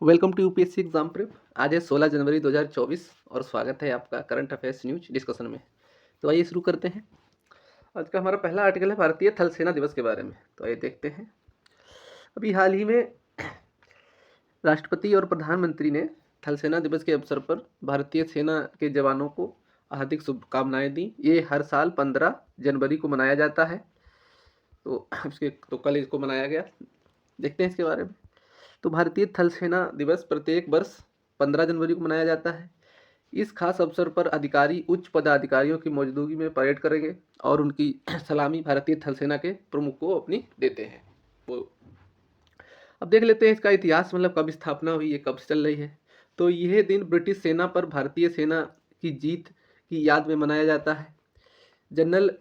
Welcome to UPSC exam prep. आज है 16 जनवरी 2024 और स्वागत है आपका करंट अफेयर्स न्यूज डिस्कशन में। तो आइए शुरू करते हैं। आज का हमारा पहला आर्टिकल है भारतीय थल सेना दिवस के बारे में। तो आइए देखते हैं। अभी हाल ही में राष्ट्रपति और प्रधानमंत्री ने थल सेना दिवस के अवसर पर भारतीय सेना के जवानों को हार्दिक शुभकामनाएं दी। ये हर साल 15 जनवरी को मनाया जाता है। तो कल इसको मनाया गया। देखते हैं इसके बारे में। तो भारतीय थल सेना दिवस प्रत्येक वर्ष 15 जनवरी को मनाया जाता है। इस खास अवसर पर अधिकारी उच्च पदाधिकारियों की मौजूदगी में परेड करेंगे और उनकी सलामी भारतीय थल सेना के प्रमुख को अपनी देते हैं। वो अब देख लेते हैं इसका इतिहास, मतलब कब स्थापना हुई है, कब से चल रही है। तो यह दिन ब्रिटिश सेना पर भारतीय सेना की जीत की याद में मनाया जाता है। जनरल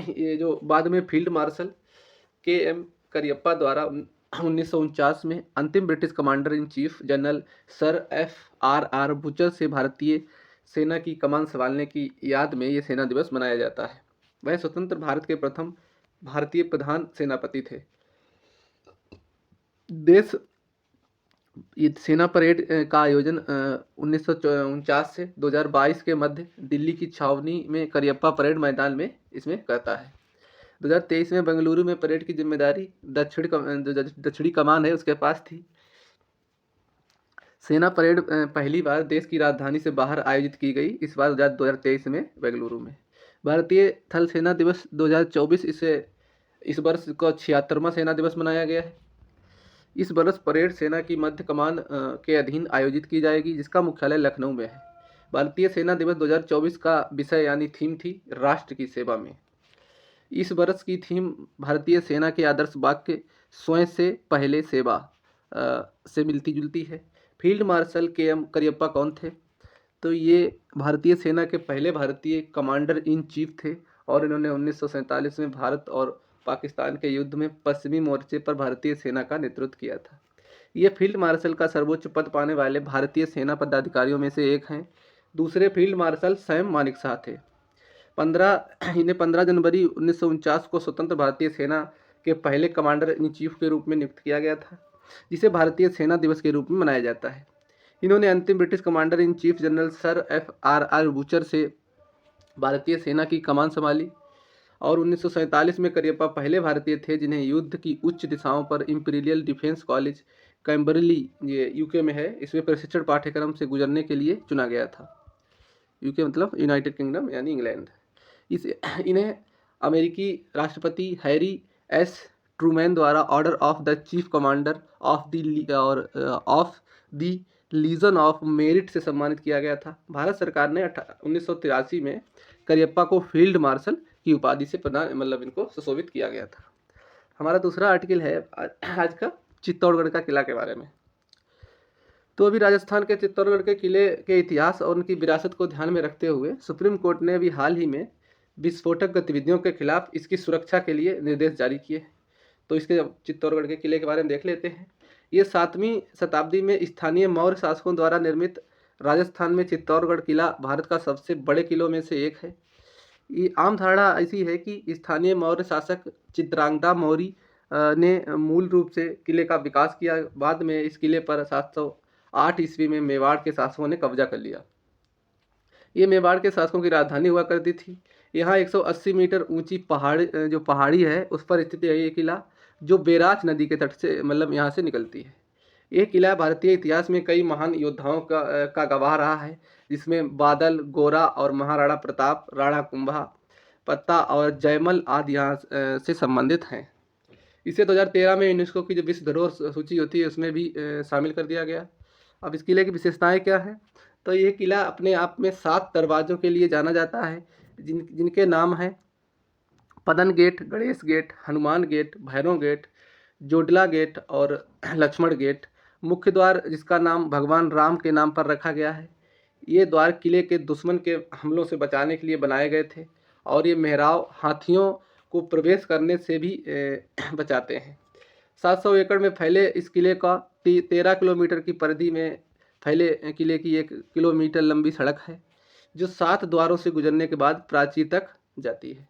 ये जो बाद में फील्ड मार्शल के.एम. करियप्पा द्वारा 1949 में अंतिम British commander in chief general sir F.R.R. Butcher से भारतीय सेना की कमान संभालने की याद में ये सेना दिवस मनाया जाता है। वह स्वतंत्र भारत के प्रथम भारतीय प्रधान सेनापति थे। देश ये सेना परेड का आयोजन 1949 से 2022 के मध्य दिल्ली की छावनी में करियप्पा परेड मैदान में इसमें करता है। 2023 में बेंगलुरु में परेड की जिम्मेदारी दक्षिणी कमान है उसके पास थी। सेना परेड पहली बार देश की राजधानी से बाहर आयोजित की गई, इस बार 2023 में बेंगलुरु में। भारतीय थल सेना दिवस 2024 इस वर्ष का 76वां सेना दिवस मनाया गया है। इस वर्ष परेड सेना की मध्य कमान के अधीन आयोजित की जाएगी, जिसका मुख्यालय लखनऊ में है। भारतीय सेना दिवस 2024 का विषय यानी थीम थी राष्ट्र की सेवा में। इस वर्ष की थीम भारतीय सेना के आदर्श वाक्य स्वयं से पहले सेवा से मिलती जुलती है। Field marshal KM. करियप्पा कौन थे? तो ये भारतीय सेना के पहले भारतीय कमांडर इन चीफ थे और इन्होंने 1947 में भारत और पाकिस्तान के युद्ध में पश्चिमी मोर्चे पर भारतीय सेना का नेतृत्व किया था। ये फील्ड मार्शल का सर्वोच्च पद पाने वाले भारतीय सेना पदाधिकारियों में से एक हैं। दूसरे फील्ड मार्शल सैम मानेकशॉ थे। 15 जनवरी 1949 को स्वतंत्र भारतीय सेना के पहले कमांडर इन चीफ के रूप में नियुक्त किया गया था, जिसे भारतीय सेना दिवस के रूप में मनाया जाता है। इन्होंने अंतिम British commander in chief general sir F.R.R. Butcher से भारतीय सेना की कमान संभाली और 1947 में करियप्पा पहले भारतीय थे जिन्हें युद्ध की उच्च दिशाओं पर इंपीरियल डिफेंस कॉलेज कैम्बरली, ये यूके में है, इसमें प्रशिक्षण पाठ्यक्रम से गुजरने के लिए चुना गया था। यूके मतलब यूनाइटेड किंगडम यानी इंग्लैंड। इन्हें अमेरिकी राष्ट्रपति हैरी एस ट्रूमैन द्वारा order of the chief commander of the legion of merit से सम्मानित किया गया था। भारत सरकार ने 1983 में करियप्पा को फील्ड मार्शल की उपाधि से मतलब इनको सुशोभित किया गया था। हमारा दूसरा आर्टिकल है आज का चित्तौड़गढ़ का किला के बारे में। तो अभी राजस्थान के चित्तौड़गढ़ के किले के इतिहास और उनकी विरासत को ध्यान में रखते हुए सुप्रीम कोर्ट ने अभी हाल ही में विस्फोटक गतिविधियों के खिलाफ इसकी सुरक्षा के लिए निर्देश जारी किए। तो इसके चित्तौड़गढ़ के किले के बारे में देख लेते हैं। ये 7वीं शताब्दी में स्थानीय मौर्य शासकों द्वारा निर्मित राजस्थान में चित्तौड़गढ़ किला भारत का सबसे बड़े किलों में से एक है। ये आम धारणा ऐसी है कि स्थानीय मौर्य शासक चित्रांगदा मौर्य ने मूल रूप से किले का विकास किया। बाद में इस किले पर 708 ईस्वी में मेवाड़ के शासकों ने कब्जा कर लिया। ये मेवाड़ के शासकों की राजधानी हुआ करती थी। यहाँ 180 मीटर ऊंची पहाड़ी है, उस पर स्थित है ये किला, जो बैराज नदी के तट से मतलब यहाँ से निकलती है। यह किला भारतीय इतिहास में कई महान योद्धाओं का गवाह रहा है, जिसमें बादल, गोरा और महाराणा प्रताप, राणा कुंभा, पत्ता और जयमल आदि यहाँ से संबंधित हैं। इसे 2013 में यूनेस्को की जो विश्व धरोहर सूची होती है उसमें भी शामिल कर दिया गया। अब इस किले की विशेषताएं क्या है? तो ये किला अपने आप में 7 दरवाज़ों के लिए जाना जाता है, जिनके नाम हैं Padan gate, Ganesh gate, Hanuman gate, Bhairav gate, Jodla gate और लक्ष्मण गेट। मुख्य द्वार जिसका नाम भगवान राम के नाम पर रखा गया है। ये द्वार किले के दुश्मन के हमलों से बचाने के लिए बनाए गए थे और ये मेहराव हाथियों को प्रवेश करने से भी बचाते हैं। 700 एकड़ में फैले इस किले का 13 किलोमीटर की परिधि में फैले किले की 1 किलोमीटर लंबी सड़क है, जो 7 द्वारों से गुजरने के बाद प्राचीर तक जाती है।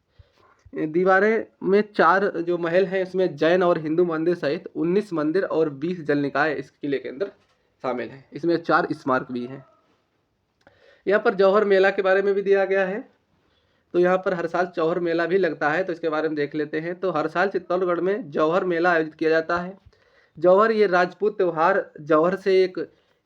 दीवारें में 4 जो महल हैं, इसमें जैन और हिंदू मंदिर सहित 19 मंदिर और 20 जल निकाय इस किले के अंदर शामिल हैं। इसमें 4 स्मारक भी हैं। यहाँ पर जौहर मेला के बारे में भी दिया गया है। तो यहाँ पर हर साल जौहर मेला भी लगता है, तो इसके बारे में देख लेते हैं। तो हर साल चित्तौड़गढ़ में जौहर मेला आयोजित किया जाता है। जौहर ये राजपूत त्यौहार जौहर से एक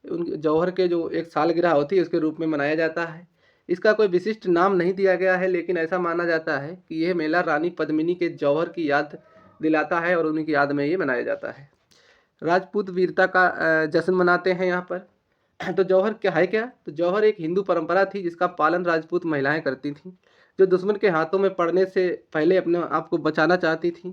जौहर के जो एक सालगिरह होती है उसके रूप में मनाया जाता है। इसका कोई विशिष्ट नाम नहीं दिया गया है, लेकिन ऐसा माना जाता है कि यह मेला रानी पद्मिनी के जौहर की याद दिलाता है और उन्हीं की याद में ये मनाया जाता है। राजपूत वीरता का जश्न मनाते हैं यहाँ पर। तो जौहर क्या है? क्या तो जौहर एक हिंदू परंपरा थी जिसका पालन राजपूत महिलाएं करती थीं, जो दुश्मन के हाथों में पड़ने से पहले अपने आप को बचाना चाहती थीं।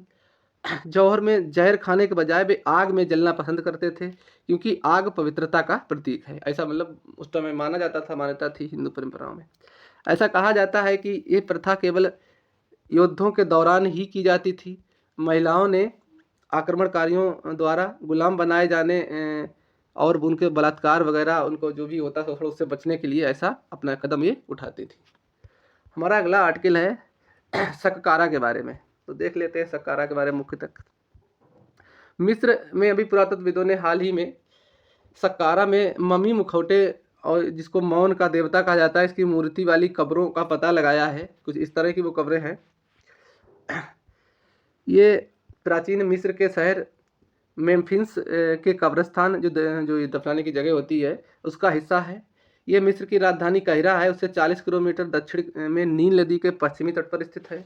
जौहर में जहर खाने के बजाय वे आग में जलना पसंद करते थे, क्योंकि आग पवित्रता का प्रतीक है। ऐसा मतलब उस समय माना जाता था, मान्यता थी हिंदू परंपराओं में। ऐसा कहा जाता है कि ये प्रथा केवल युद्धों के दौरान ही की जाती थी। महिलाओं ने आक्रमणकारियों द्वारा गुलाम बनाए जाने और उनके बलात्कार वगैरह उनको जो भी होता था उससे बचने के लिए ऐसा अपना कदम ये उठाती थी। हमारा अगला आर्टिकल है सक्कारा के बारे में। तो देख लेते हैं सक्कारा के बारे में मुख्यतः। मिस्र में अभी पुरातत्वविदों ने हाल ही में सक्कारा में ममी मुखौटे और जिसको मौन का देवता कहा जाता है, इसकी मूर्ति वाली कब्रों का पता लगाया है। कुछ इस तरह की वो कब्रें हैं। ये प्राचीन मिस्र के शहर मेम्फिस के कब्रस्तान जो दफनाने की जगह होती है उसका हिस्सा है। ये मिस्र की राजधानी काहिरा है, उससे 40 किलोमीटर दक्षिण में नील नदी के पश्चिमी तट पर स्थित है।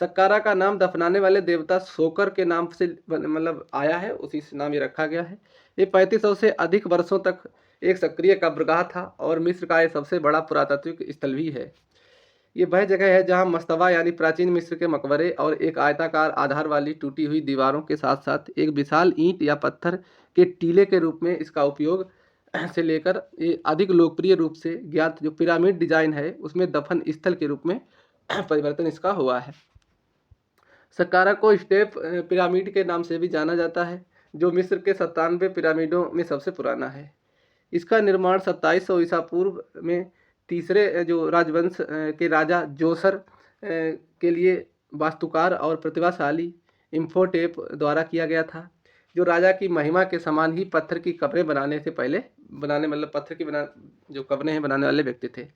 सक्कारा का नाम दफनाने वाले देवता सोकर के नाम से मतलब आया है, उसी से नाम ये रखा गया है। ये 3500 से अधिक वर्षों तक एक सक्रिय कब्रगाह था और मिस्र का ये सबसे बड़ा पुरातात्विक स्थल भी है। ये वह जगह है जहां मस्तबा यानी प्राचीन मिस्र के मकबरे और एक आयताकार आधार वाली टूटी हुई दीवारों के साथ साथ एक विशाल ईंट या पत्थर के टीले के रूप में इसका उपयोग से लेकर ये अधिक लोकप्रिय रूप से ज्ञात जो पिरामिड डिजाइन है उसमें दफन स्थल के रूप में परिवर्तन इसका हुआ है। सक्कारा को स्टेप पिरामिड के नाम से भी जाना जाता है, जो मिस्र के 97 पिरामिडों में सबसे पुराना है। इसका निर्माण 2700 ईसा पूर्व में तीसरे जो राजवंश के राजा जोसर के लिए वास्तुकार और प्रतिभाशाली इम्फोटेप द्वारा किया गया था, जो राजा की महिमा के समान ही पत्थर की कब्रें बनाने से पहले मतलब पत्थर की जो कब्रें हैं बनाने वाले व्यक्ति थे।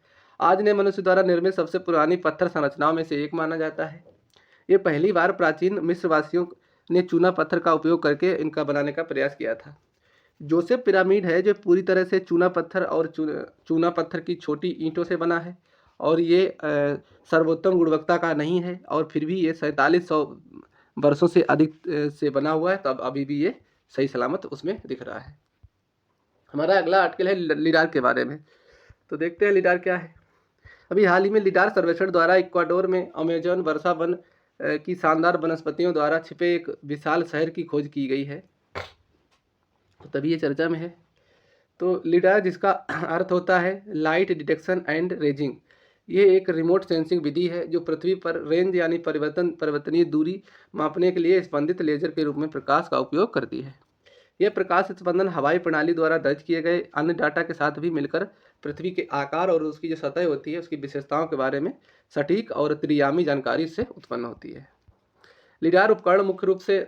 आज ने मनुष्य द्वारा निर्मित सबसे पुरानी पत्थर संरचनाओं में से एक माना जाता है। ये पहली बार प्राचीन मिस्रवासियों ने चूना पत्थर का उपयोग करके इनका बनाने का प्रयास किया था। जोसेफ पिरामिड है जो पूरी तरह से चूना पत्थर और चूना पत्थर की छोटी ईंटों से बना है और ये सर्वोत्तम गुणवत्ता का नहीं है, और फिर भी ये 4700 वर्षों से अधिक से बना हुआ है, तब अभी भी ये सही सलामत उसमें दिख रहा है। हमारा अगला आर्टिकल है लिडार के बारे में। तो देखते हैं लिडार क्या है। अभी हाल ही में लिडार सर्वेक्षण द्वारा इक्वाडोर में अमेजन वर्षा वन की शानदार वनस्पतियों द्वारा छिपे एक विशाल शहर की खोज की गई है, तो तभी ये चर्चा में है। तो लिडार जिसका अर्थ होता है लाइट डिटेक्शन एंड रेंजिंग, ये एक रिमोट सेंसिंग विधि है जो पृथ्वी पर रेंज यानी परिवर्तनीय दूरी मापने के लिए स्पंदित लेजर के रूप में प्रकाश का उपयोग करती है। यह प्रकाश स्पंदन हवाई प्रणाली द्वारा दर्ज किए गए अन्य डाटा के साथ भी मिलकर पृथ्वी के आकार और उसकी जो सतह होती है उसकी विशेषताओं के बारे में सटीक और त्रियामी जानकारी से उत्पन्न होती है। लिडार उपकरण मुख्य रूप से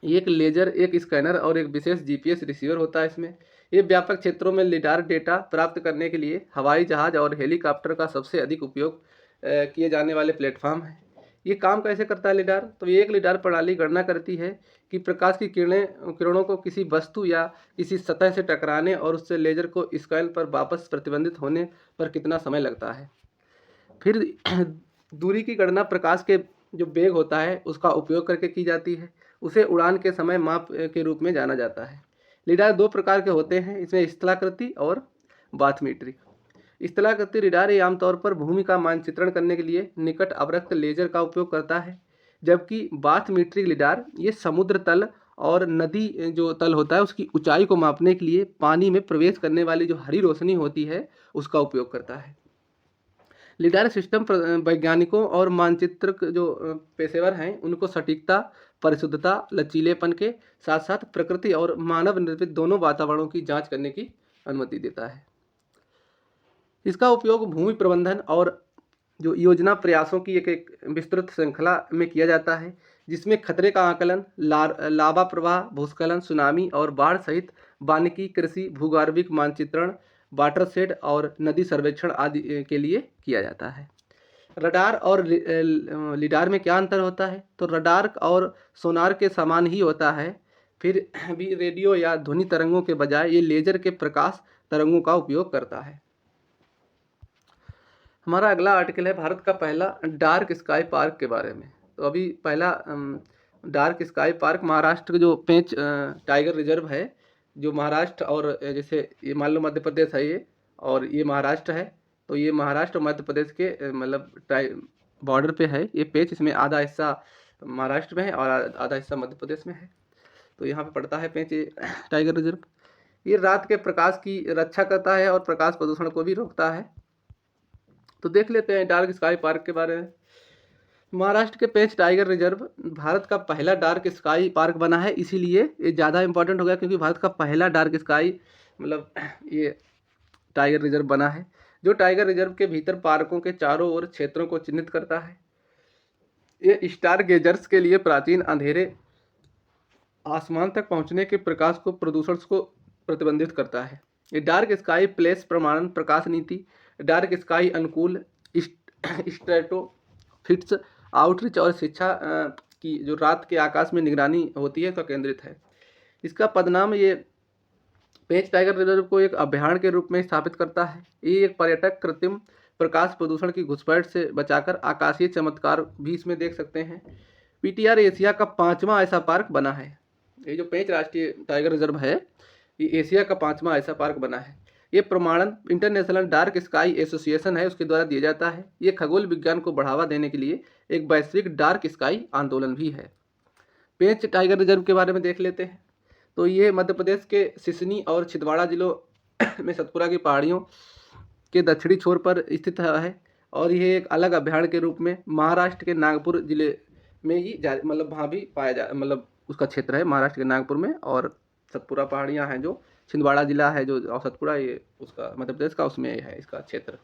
एक लेजर, एक स्कैनर और एक विशेष जीपीएस रिसीवर होता है। इसमें ये व्यापक क्षेत्रों में लिडार डेटा प्राप्त करने के लिए हवाई जहाज और हेलीकॉप्टर का सबसे अधिक उपयोग किए जाने वाले प्लेटफॉर्म है। ये काम कैसे करता है लिडार? तो ये एक लिडार प्रणाली गणना करती है कि प्रकाश की किरणों को किसी वस्तु या किसी सतह से टकराने और उससे लेजर को स्कैन पर वापस प्रतिबंधित होने पर कितना समय लगता है। फिर दूरी की गणना प्रकाश के जो वेग होता है उसका उपयोग करके की जाती है, उसे उड़ान के समय माप के रूप में जाना जाता है। लिडार दो प्रकार के होते हैं, इसमें स्थलाकृति और बाथमीट्रिक। स्थलाकृति लिडार ये आमतौर पर भूमि का मानचित्रण करने के लिए निकट अवरक्त लेजर का उपयोग करता है, जबकि बाथमीट्रिक लिडार ये समुद्र तल और नदी जो तल होता है उसकी ऊंचाई को मापने के लिए पानी में प्रवेश करने वाली जो हरी रोशनी होती है उसका उपयोग करता है। लिडार सिस्टम वैज्ञानिकों और मानचित्रक जो पेशेवर हैं उनको सटीकता, परिशुद्धता, लचीलेपन के साथ साथ प्रकृति और मानव निर्मित दोनों वातावरणों की जांच करने की अनुमति देता है। इसका उपयोग भूमि प्रबंधन और जो योजना प्रयासों की एक विस्तृत श्रृंखला में किया जाता है, जिसमें खतरे का आकलन, लावा प्रवाह, भूस्खलन, सुनामी और बाढ़ सहित वानिकी, कृषि, भूगर्भिक मानचित्रण, वाटरशेड और नदी सर्वेक्षण आदि के लिए किया जाता है। रडार और लिडार में क्या अंतर होता है? तो रडार और सोनार के समान ही होता है, फिर भी रेडियो या ध्वनि तरंगों के बजाय ये लेजर के प्रकाश तरंगों का उपयोग करता है। हमारा अगला आर्टिकल है भारत का पहला डार्क स्काई पार्क के बारे में। तो अभी पहला डार्क स्काई पार्क महाराष्ट्र के जो पेंच टाइगर रिजर्व है, जो महाराष्ट्र और जैसे ये मान लो मध्य प्रदेश है ये, और ये महाराष्ट्र है, तो ये महाराष्ट्र और मध्य प्रदेश के मतलब बॉर्डर पे है ये पेंच। इसमें आधा हिस्सा महाराष्ट्र में है और आधा हिस्सा मध्य प्रदेश में है। तो यहाँ पे पड़ता है पेंच ये टाइगर रिजर्व। ये रात के प्रकाश की रक्षा करता है और प्रकाश प्रदूषण को भी रोकता है। तो देख लेते हैं डार्क स्काई पार्क के बारे में। महाराष्ट्र के पेंच टाइगर रिजर्व भारत का पहला डार्क स्काई पार्क बना है, इसीलिए ये ज़्यादा इंपॉर्टेंट हो गया क्योंकि भारत का पहला डार्क स्काई मतलब ये टाइगर रिजर्व बना है, जो टाइगर रिजर्व के भीतर पार्कों के चारों ओर क्षेत्रों को चिन्हित करता है। ये स्टार गेजर्स के लिए प्राचीन अंधेरे आसमान तक पहुंचने के प्रकाश को प्रदूषण को प्रतिबंधित करता है। ये डार्क स्काई प्लेस प्रमाणन प्रकाश नीति, डार्क स्काई अनुकूल स्ट्रेटोफिट्स आउटरीच और शिक्षा की जो रात के आकाश में निगरानी होती है का केंद्रित है। इसका पदनाम ये पेंच टाइगर रिजर्व को एक अभयारण्य के रूप में स्थापित करता है। ये एक पर्यटक कृत्रिम प्रकाश प्रदूषण की घुसपैठ से बचाकर आकाशीय चमत्कार भी इसमें देख सकते हैं। पीटीआर एशिया का 5वां ऐसा पार्क बना है। ये जो पेंच राष्ट्रीय टाइगर रिजर्व है, ये एशिया का 5वां ऐसा पार्क बना है। ये प्रमाणन इंटरनेशनल डार्क स्काई एसोसिएशन है, उसके द्वारा दिया जाता है। ये खगोल विज्ञान को बढ़ावा देने के लिए एक वैश्विक डार्क स्काई आंदोलन भी है। पेंच टाइगर रिजर्व के बारे में देख लेते हैं। तो ये मध्य प्रदेश के सिसनी और छिंदवाड़ा जिलों में सतपुरा की पहाड़ियों के दक्षिणी छोर पर स्थित है, और यह एक अलग अभयारण्य के रूप में महाराष्ट्र के नागपुर जिले में ही मतलब वहाँ भी पाया जा मतलब उसका क्षेत्र है महाराष्ट्र के नागपुर में, और सतपुरा पहाड़ियाँ हैं जो छिंदवाड़ा जिला है जो, और सतपुरा ये उसका मध्य प्रदेश का उसमें है इसका क्षेत्र।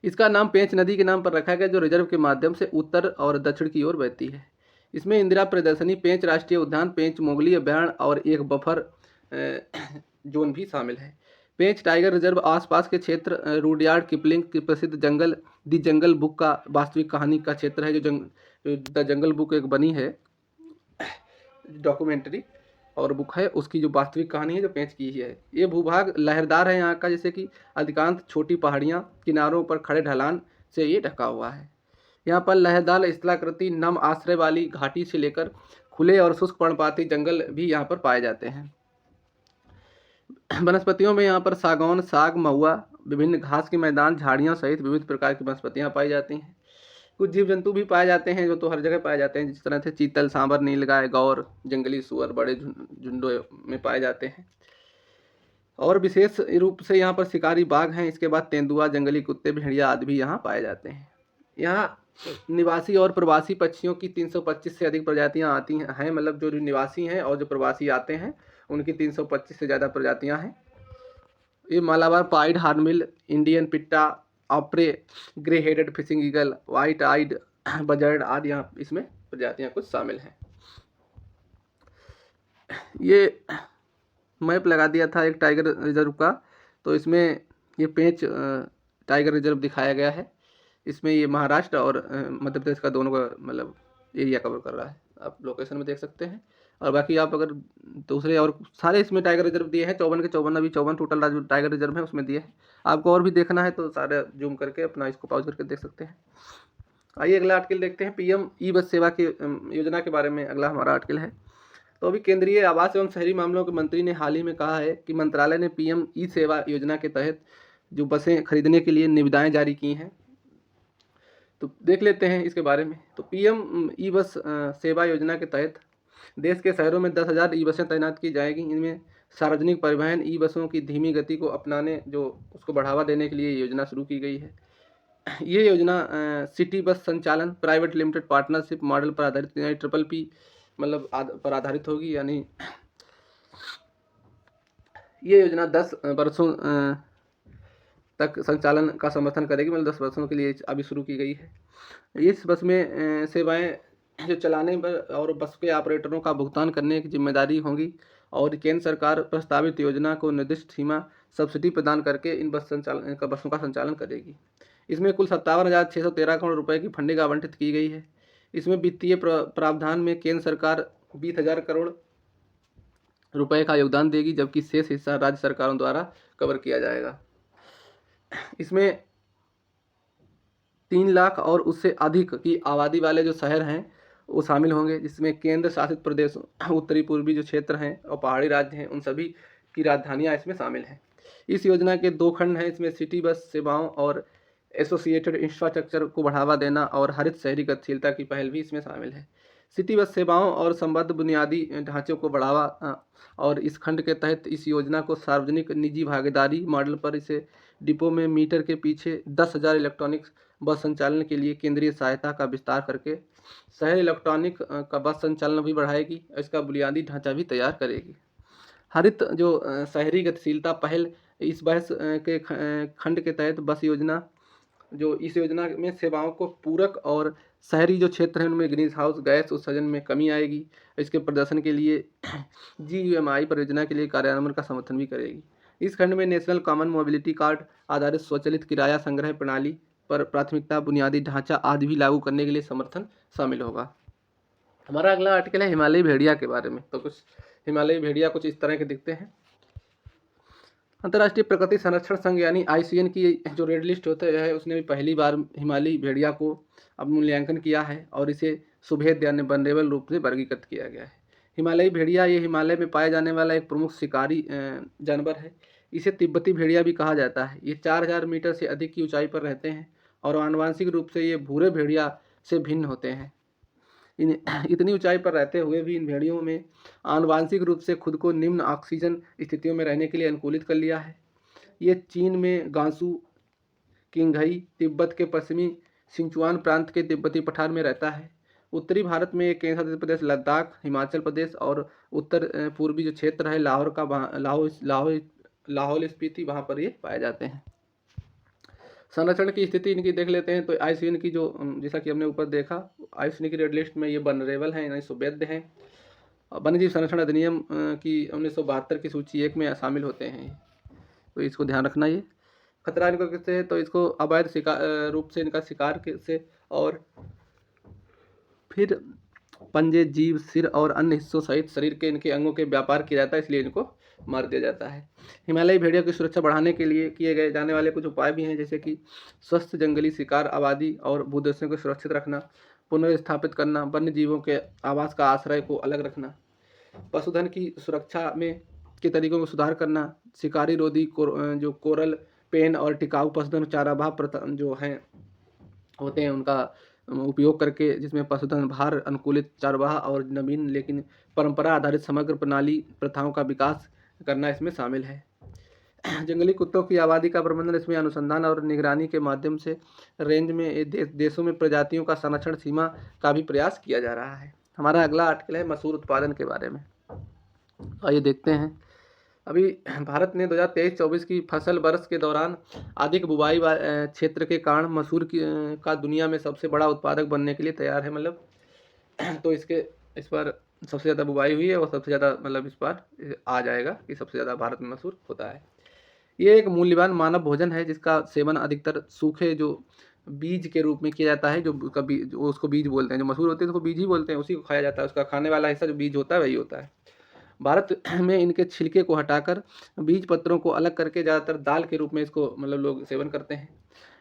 इसका नाम पेंच नदी के नाम पर रखा गया जो रिजर्व के माध्यम से उत्तर और दक्षिण की ओर बहती है। इसमें इंदिरा प्रदर्शनी, पेंच राष्ट्रीय उद्यान, पेंच मोगली अभयारण्य और एक बफर जोन भी शामिल है। पेंच टाइगर रिजर्व आसपास के क्षेत्र रुडयार्ड किपलिंग की प्रसिद्ध जंगल दी जंगल बुक का वास्तविक कहानी का क्षेत्र है, जो द जंगल बुक एक बनी है डॉक्यूमेंट्री और बुक है, उसकी जो वास्तविक कहानी है जो पेंच की ही है। ये भूभाग लहरदार है यहाँ का, जैसे कि अधिकांश छोटी पहाड़ियाँ किनारों पर खड़े ढलान से ये ढका हुआ है। यहाँ पर लहरदार स्थलाकृति नम आश्रय वाली घाटी से लेकर खुले और शुष्क पर्णपाती जंगल भी यहाँ पर पाए जाते हैं। वनस्पतियों में यहाँ पर सागौन, साग, महुआ, विभिन्न घास के मैदान, झाड़ियाँ सहित विविध प्रकार की वनस्पतियाँ पाई जाती हैं। कुछ जीव जंतु भी पाए जाते हैं जो तो हर जगह पाए जाते हैं, जिस तरह से चीतल, सांबर, नीलगाय, गौर, जंगली सुअर बड़े झुंडों में पाए जाते हैं। और विशेष रूप से यहाँ पर शिकारी बाघ हैं। इसके बाद तेंदुआ, जंगली कुत्ते, भेड़िया आदि भी यहाँ पाए जाते हैं। यहाँ निवासी और प्रवासी पक्षियों की 325 से अधिक प्रजातियाँ आती हैं, मतलब जो निवासी हैं और जो प्रवासी आते हैं उनकी 325 से ज़्यादा प्रजातियाँ हैं। ये Malabar pied, hornbill, Indian pitta, osprey, grey headed fishing eagle, white eyed buzzard आदि यहाँ इसमें प्रजातियाँ कुछ शामिल हैं। ये मैप लगा दिया था एक टाइगर रिजर्व का, तो इसमें ये पेंच टाइगर रिजर्व दिखाया गया है। इसमें ये महाराष्ट्र और मध्य प्रदेश का दोनों का मतलब एरिया कवर कर रहा है, आप लोकेशन में देख सकते हैं। और बाकी आप अगर दूसरे और सारे इसमें टाइगर रिजर्व दिए हैं, 54 के 54 अभी 54 टोटल टाइगर रिजर्व है उसमें दिए हैं। आपको और भी देखना है तो सारे जूम करके अपना इसको पॉज करके देख सकते हैं। आइए अगला आर्टिकल देखते हैं। पीएम ई बस सेवा की योजना के बारे में अगला हमारा आर्टिकल है। तो अभी केंद्रीय आवास एवं शहरी मामलों के मंत्री ने हाल ही में कहा है कि मंत्रालय ने पीएम ई सेवा योजना के तहत जो बसें खरीदने के लिए निविदाएं जारी की हैं, तो देख लेते हैं इसके बारे में। तो पीएम ई बस सेवा योजना के तहत देश के शहरों में 10,000 ई बसें तैनात की जाएगी। इनमें सार्वजनिक परिवहन ई बसों की धीमी गति को अपनाने जो उसको बढ़ावा देने के लिए योजना शुरू की गई है। ये योजना सिटी बस संचालन प्राइवेट लिमिटेड पार्टनरशिप मॉडल पर आधारित, यानी PPP मतलब पर आधारित होगी। यानी ये योजना 10 वर्षों तक संचालन का समर्थन करेगी, मतलब 10 वर्षों के लिए अभी शुरू की गई है। इस बस में सेवाएं जो चलाने पर और बस के ऑपरेटरों का भुगतान करने की जिम्मेदारी होगी, और केंद्र सरकार प्रस्तावित योजना को निर्दिष्ट सीमा सब्सिडी प्रदान करके इन बसों का संचालन करेगी। इसमें कुल 57,613 करोड़ रुपए की फंडिंग आवंटित की गई है। इसमें वित्तीय प्रावधान में केंद्र सरकार 20,000 करोड़ रुपए का योगदान देगी, जबकि शेष हिस्सा राज्य सरकारों द्वारा कवर किया जाएगा। इसमें 3 लाख और उससे अधिक की आबादी वाले जो शहर हैं वो शामिल होंगे, जिसमें केंद्र शासित प्रदेशों, उत्तरी पूर्वी जो क्षेत्र हैं और पहाड़ी राज्य हैं, उन सभी की राजधानियां इसमें शामिल हैं। इस योजना के 2 खंड हैं। इसमें सिटी बस सेवाओं और एसोसिएटेड इंफ्रास्ट्रक्चर को बढ़ावा देना और हरित शहरी गतिशीलता की पहल भी इसमें शामिल है। सिटी बस सेवाओं और संबद्ध बुनियादी ढांचों को बढ़ावा, और इस खंड के तहत इस योजना को सार्वजनिक निजी भागीदारी मॉडल पर इसे डिपो में मीटर के पीछे 10,000 इलेक्ट्रॉनिक बस संचालन के लिए केंद्रीय सहायता का विस्तार करके शहर इलेक्ट्रॉनिक का बस संचालन भी बढ़ाएगी, इसका बुनियादी ढांचा भी तैयार करेगी। हरित जो शहरी गतिशीलता पहल, इस बहस के खंड के तहत बस योजना, जो इस योजना में सेवाओं को पूरक और शहरी जो क्षेत्र हैं उनमें ग्रीन हाउस गैस उत्सर्जन में कमी आएगी। इसके प्रदर्शन के लिए GUMI परियोजना के लिए कार्यान्वयन का समर्थन भी करेगी। इस खंड में नेशनल कॉमन मोबिलिटी कार्ड आधारित स्वचालित किराया संग्रह प्रणाली पर प्राथमिकता, बुनियादी ढांचा आदि भी लागू करने के लिए समर्थन शामिल होगा। हमारा अगला आर्टिकल है हिमालयी भेड़िया के बारे में। तो कुछ हिमालयी भेड़िया कुछ इस तरह के दिखते हैं। अंतर्राष्ट्रीय प्रकृति संरक्षण संघ यानी IUCN की जो रेड लिस्ट होता है, उसने भी पहली बार हिमालयी भेड़िया को अब मूल्यांकन किया है और इसे सुभेद यानी वनरेबल रूप से वर्गीकृत किया गया है। हिमालयी भेड़िया ये हिमालय में पाए जाने वाला एक प्रमुख शिकारी जानवर है। इसे तिब्बती भेड़िया भी कहा जाता है। ये 4,000 मीटर से अधिक की ऊंचाई पर रहते हैं और आनुवांशिक रूप से ये भूरे भेड़िया से भिन्न होते हैं। इतनी ऊंचाई पर रहते हुए भी इन भेड़ियों में आनुवांशिक रूप से खुद को निम्न ऑक्सीजन स्थितियों में रहने के लिए अनुकूलित कर लिया है। ये चीन में गांसू, किंगघई, तिब्बत के पश्चिमी सिंचुआन प्रांत के तिब्बती पठार में रहता है। उत्तरी भारत में केंद्र शासित प्रदेश लद्दाख, हिमाचल प्रदेश और उत्तर पूर्वी जो क्षेत्र है लाहौर का लाहौल स्पीति, वहाँ पर ये पाए जाते हैं। संरक्षण की स्थिति इनकी देख लेते हैं। तो IUCN की जो, जैसा कि हमने ऊपर देखा, IUCN की रेड लिस्ट में ये वनरेबल हैं यानी सुभेद्य हैं। वन्य जीव संरक्षण अधिनियम की 1972 की सूची 1 में शामिल होते हैं। तो इसको ध्यान रखना। ये खतरा इनको किससे है, तो इसको अवैध रूप से इनका शिकार से, और फिर पंजे, जीभ, सिर और अन्य हिस्सों सहित शरीर के इनके अंगों के व्यापार किया जाता है, इसलिए इनको मार दिया जाता है। हिमालयी भेड़िया की सुरक्षा बढ़ाने के लिए किए गए जाने वाले कुछ उपाय भी हैं, जैसे कि स्वस्थ जंगली शिकार आबादी और भूदस्यों को सुरक्षित रखना, पुनर्स्थापित करना, वन्य जीवों के आवास का आश्रय को अलग रखना, पशुधन की सुरक्षा में के तरीकों में सुधार करना, शिकारी रोधी जो कोरल पेन और टिकाऊ पशुधन चारागाह जो हैं होते हैं उनका उपयोग करके, जिसमें पशुधन भार अनुकूलित चारागाह और नवीन लेकिन परंपरा आधारित समग्र प्रणाली प्रथाओं का विकास करना इसमें शामिल है। जंगली कुत्तों की आबादी का प्रबंधन, इसमें अनुसंधान और निगरानी के माध्यम से रेंज में देशों में प्रजातियों का संरक्षण सीमा का भी प्रयास किया जा रहा है। हमारा अगला आर्टिकल है मसूर उत्पादन के बारे में। आइए देखते हैं। अभी भारत ने 2023-24 की फसल वर्ष के दौरान अधिक बुवाई क्षेत्र के कारण मसूर का दुनिया में सबसे बड़ा उत्पादक बनने के लिए तैयार है। मतलब तो इस बार सबसे ज़्यादा बुवाई हुई है और सबसे ज़्यादा मतलब इस बार आ जाएगा कि सबसे ज़्यादा भारत में मसूर होता है। ये एक मूल्यवान मानव भोजन है जिसका सेवन अधिकतर सूखे जो बीज के रूप में किया जाता है। जो उसको बीज बोलते हैं, जो मसूर होते हैं उसको बीज ही बोलते हैं, उसी को खाया जाता है। उसका खाने वाला हिस्सा जो बीज होता है वही होता है। भारत में इनके छिलके को हटाकर बीज पत्रों को अलग करके ज़्यादातर दाल के रूप में इसको मतलब लोग सेवन करते हैं।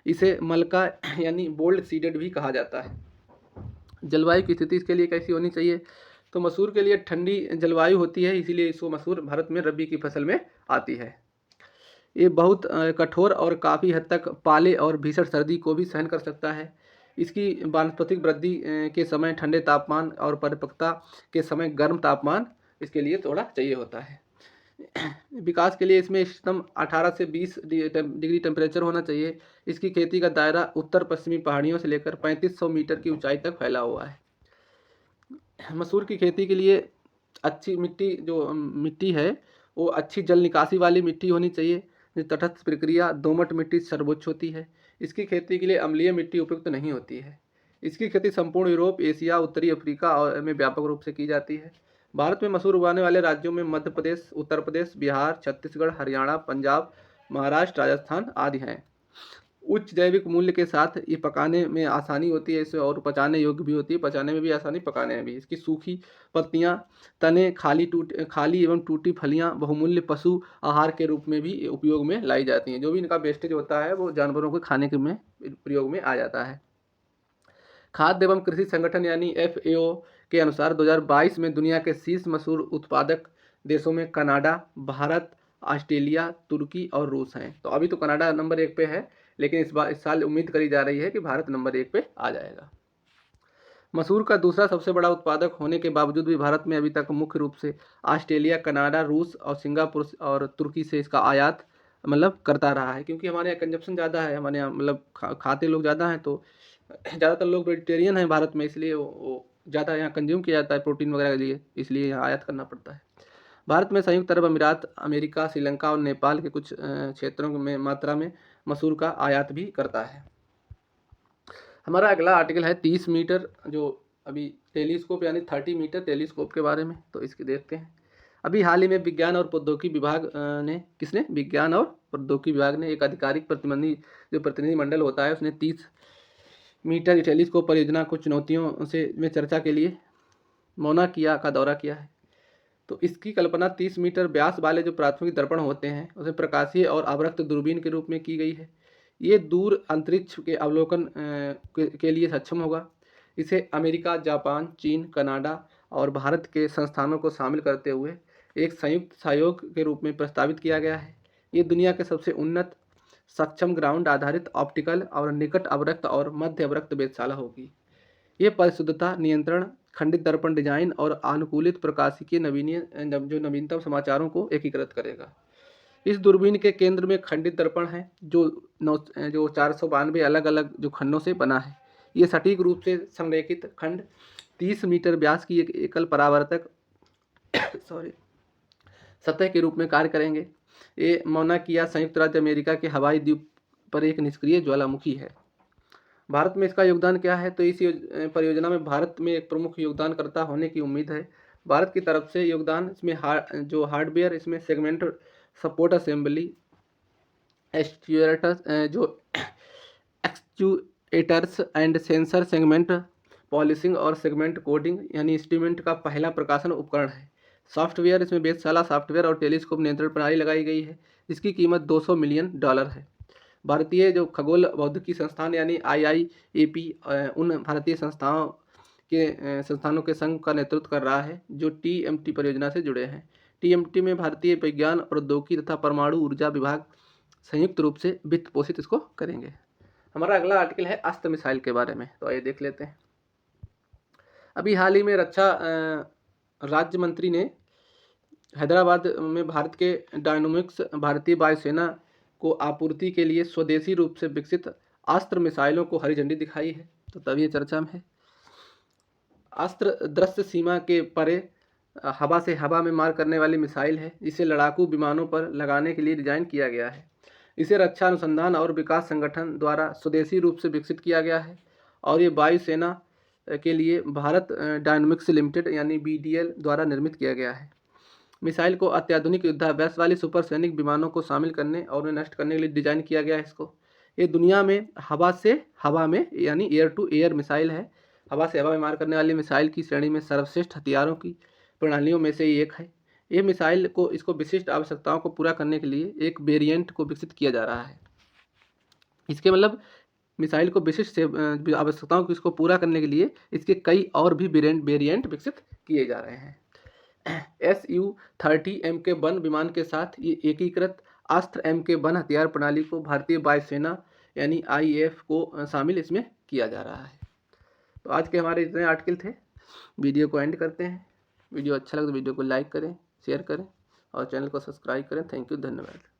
इसे मलका यानी बोल्ड सीडेड भी कहा जाता है। जलवायु की स्थिति इसके लिए कैसी होनी चाहिए, तो मसूर के लिए ठंडी जलवायु होती है, इसीलिए इसको मसूर भारत में रबी की फसल में आती है। ये बहुत कठोर और काफ़ी हद तक पाले और भीषण सर्दी को भी सहन कर सकता है। इसकी वानस्पतिक वृद्धि के समय ठंडे तापमान और परिपक्वता के समय गर्म तापमान इसके लिए थोड़ा चाहिए होता है। विकास के लिए इसमें इष्टतम 18 से 20 डिग्री टेम्परेचर होना चाहिए। इसकी खेती का दायरा उत्तर पश्चिमी पहाड़ियों से लेकर 3500 मीटर की ऊंचाई तक फैला हुआ है। मसूर की खेती के लिए अच्छी मिट्टी जो मिट्टी है वो अच्छी जल निकासी वाली मिट्टी होनी चाहिए। तटस्थ प्रक्रिया दोमट मिट्टी सर्वोच्च होती है। इसकी खेती के लिए अम्लीय मिट्टी उपयुक्त नहीं होती है। इसकी खेती संपूर्ण यूरोप, एशिया, उत्तरी अफ्रीका और में व्यापक रूप से की जाती है। भारत में मसूर उगाने वाले राज्यों में मध्य प्रदेश, उत्तर प्रदेश, बिहार, छत्तीसगढ़, हरियाणा, पंजाब, महाराष्ट्र, राजस्थान आदि हैं। उच्च जैविक मूल्य के साथ ये पकाने में आसानी होती है इसे, और पचाने योग्य भी होती है, पचाने में भी आसानी, पकाने में भी। इसकी सूखी पत्तियां, तने, खाली एवं टूटी फलियां बहुमूल्य पशु आहार के रूप में भी उपयोग में लाई जाती हैं। जो भी इनका वेस्टेज होता है वो जानवरों को खाने के में प्रयोग में आ जाता है। खाद्य एवं कृषि संगठन यानी FAO के अनुसार 2022 में दुनिया के शीर्ष मसूर उत्पादक देशों में कनाडा, भारत, ऑस्ट्रेलिया, तुर्की और रूस हैं। तो अभी तो कनाडा नंबर 1 पे है, लेकिन इस साल उम्मीद करी जा रही है कि भारत नंबर 1 पे आ जाएगा। मसूर का दूसरा सबसे बड़ा उत्पादक होने के बावजूद भी भारत में अभी तक मुख्य रूप से ऑस्ट्रेलिया, कनाडा, रूस और सिंगापुर और तुर्की से इसका आयात करता रहा है, क्योंकि हमारे यहाँ कंजप्शन ज़्यादा है, हमारे यहाँ खाते लोग ज़्यादा हैं, तो ज़्यादातर लोग वेजिटेरियन हैं भारत में, इसलिए वो ज़्यादा यहाँ कंज्यूम किया जाता है प्रोटीन वगैरह के लिए, इसलिए यहाँ आयात करना पड़ता है। भारत में संयुक्त अरब अमीरात, अमेरिका, श्रीलंका और नेपाल के कुछ क्षेत्रों में मात्रा में मसूर का आयात भी करता है। हमारा अगला आर्टिकल है 30 मीटर, जो अभी टेलीस्कोप यानी 30 मीटर टेलीस्कोप के बारे में। तो इसके देखते हैं। अभी हाल ही में विज्ञान और प्रौद्योगिकी विभाग विज्ञान और प्रौद्योगिकी विभाग ने एक आधिकारिक प्रतिनिधि मंडल होता है, उसने 30 मीटर टेलीस्कोप परियोजना को चुनौतियों से में चर्चा के लिए मौना किया का दौरा किया है। तो इसकी कल्पना 30 मीटर व्यास वाले जो प्राथमिक दर्पण होते हैं उसे प्रकाशीय और अवरक्त दूरबीन के रूप में की गई है। ये दूर अंतरिक्ष के अवलोकन के लिए सक्षम होगा। इसे अमेरिका, जापान, चीन, कनाडा और भारत के संस्थानों को शामिल करते हुए एक संयुक्त सहयोग के रूप में प्रस्तावित किया गया है। ये दुनिया के सबसे उन्नत, सक्षम ग्राउंड आधारित ऑप्टिकल और निकट अवरक्त और मध्य अवरक्त वेधशाला होगी। ये परिशुद्धता नियंत्रण, खंडित दर्पण डिजाइन और अनुकूलित प्रकाशिकी नवीनतम समाचारों को एकीकृत करेगा। इस दूरबीन के केंद्र में खंडित दर्पण है जो 492 अलग अलग जो खंडों से बना है। ये सटीक रूप से संरेखित खंड 30 मीटर व्यास की एक एकल परावर्तक सतह के रूप में कार्य करेंगे। ये मौना किया संयुक्त राज्य अमेरिका के हवाई द्वीप पर एक निष्क्रिय ज्वालामुखी है। भारत में इसका योगदान क्या है? तो इस परियोजना में भारत में एक प्रमुख योगदानकर्ता होने की उम्मीद है। भारत की तरफ से योगदान इसमें हार्डवेयर, इसमें segment support assembly, actuators and sensor, segment polishing और सेगमेंट कोडिंग यानी इंस्ट्रूमेंट का पहला प्रकाशन उपकरण है। सॉफ्टवेयर, इसमें वेधशाला सॉफ्टवेयर और टेलीस्कोप नियंत्रण प्रणाली लगाई गई है, जिसकी कीमत $200 मिलियन है। भारतीय जो खगोल भौतिकी संस्थान यानी IIAP उन भारतीय संस्थानों के संघ का नेतृत्व कर रहा है जो TMT परियोजना से जुड़े हैं। TMT में भारतीय विज्ञान, प्रौद्योगिकी तथा परमाणु ऊर्जा विभाग संयुक्त रूप से वित्त पोषित इसको करेंगे। हमारा अगला आर्टिकल है अस्त्र मिसाइल के बारे में, तो आइए देख लेते हैं। अभी हाल ही में रक्षा राज्य मंत्री ने हैदराबाद में भारत के डायनामिक्स भारतीय वायुसेना को आपूर्ति के लिए स्वदेशी रूप से विकसित अस्त्र मिसाइलों को हरी झंडी दिखाई है। तो तभी चर्चा में है। अस्त्र दृश्य सीमा के परे हवा से हवा में मार करने वाली मिसाइल है, जिसे लड़ाकू विमानों पर लगाने के लिए डिजाइन किया गया है। इसे रक्षा अनुसंधान और विकास संगठन द्वारा स्वदेशी रूप से विकसित किया गया है और ये वायुसेना के लिए भारत डायनामिक्स लिमिटेड यानी BDL द्वारा निर्मित किया गया है। मिसाइल को अत्याधुनिक युद्धाभ्यास वाली सुपरसोनिक विमानों को शामिल करने और उन्हें नष्ट करने के लिए डिजाइन किया गया है इसको। ये दुनिया में हवा से हवा में यानी एयर टू एयर मिसाइल है। हवा से हवा में मार करने वाली मिसाइल की श्रेणी में सर्वश्रेष्ठ हथियारों की प्रणालियों में से एक है। ये मिसाइल को इसको विशिष्ट आवश्यकताओं को पूरा करने के लिए एक वेरिएंट को विकसित किया जा रहा है। इसके मिसाइल को विशिष्ट आवश्यकताओं को इसको पूरा करने के लिए इसके कई और भी वेरिएंट विकसित किए जा रहे हैं। Su-30 Mk-1 विमान के साथ ये एकीकृत अस्त्र Mk-1 हथियार प्रणाली को भारतीय वायुसेना यानी IAF को शामिल इसमें किया जा रहा है। तो आज के हमारे इतने आर्टिकल थे। वीडियो को एंड करते हैं। वीडियो अच्छा लगे तो वीडियो को लाइक करें, शेयर करें और चैनल को सब्सक्राइब करें। थैंक यू, धन्यवाद।